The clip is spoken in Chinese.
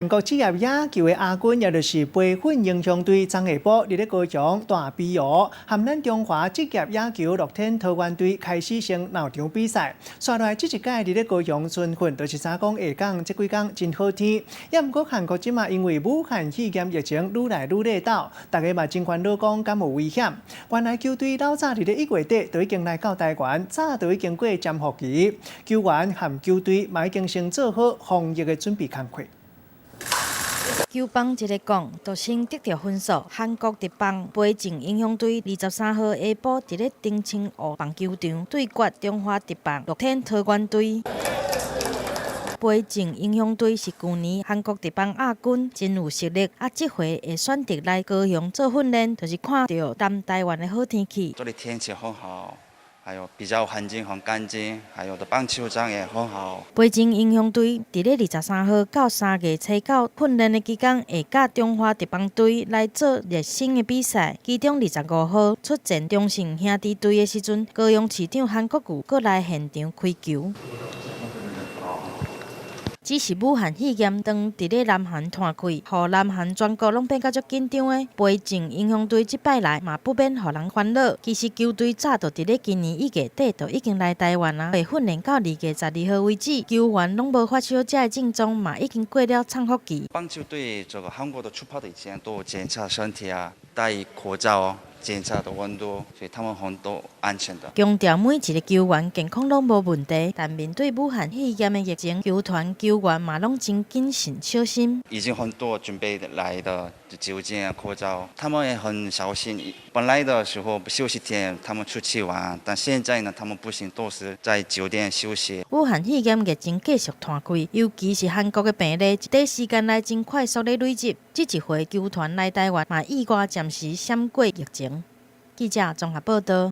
韩国职业野球的亚军，也就是杯粉英雄队昨下晡伫咧高雄大比赛，和咱中华职业野球乐天桃园队开始先闹场比赛。刷来这一届伫咧高雄春训，就是啥讲下港这几天真好天。也毋过韩国即马因为武汉肺炎疫情愈来愈热闹，大家嘛真烦恼讲敢有危险。原来球队老早伫咧1月底就已经来到台湾，早就已经过潜伏期，球员和球队嘛已经先做好防疫的准备工作。球棒一个讲，就先得到分数。韩国职棒北京英雄队23号下晡伫咧丁清湖棒球场对决中华职棒乐天桃园队。北京英雄队是去年韩国职棒亚军，真有实力。这回会选择来高雄做训练，就是看到南台湾的好天气。这里天气很好。还有比较环境很干净，还有的棒球场也很好。北京英雄队伫咧23号到3月初9训练的期间，会甲中华职棒队来做热身的比赛。其中25号出战中信兄弟队的时阵，高雄市长韩国瑜搁来现场开球。只是武汉肺炎当伫咧南韩传开，互南韩全国拢变甲足紧张的。北京英雄队即摆来嘛不免互人烦恼。其实球队早就伫咧今年1月底就已经来台湾啊，会训练到2月12号为止，球员拢无发烧，这症状嘛已经过了潜伏期。棒球队这个韩国的出跑的以前都检查身体啊，戴口罩。检查的温度，所以他们很多安全的。强调每一个球员健康拢无问题，但面对武汉肺炎的疫情，球团球员嘛拢真谨慎小心。已经很多准备来的酒精啊、口罩，他们也很小心。本来的时候休息天，他们出去玩，但现在呢，他们不行，都是在酒店休息。武汉肺炎疫情继续传开，尤其是韩国的病例，一短时间内真快速的累积。这一回球团来台湾，嘛意外暂时闪过疫情。记者综合报道。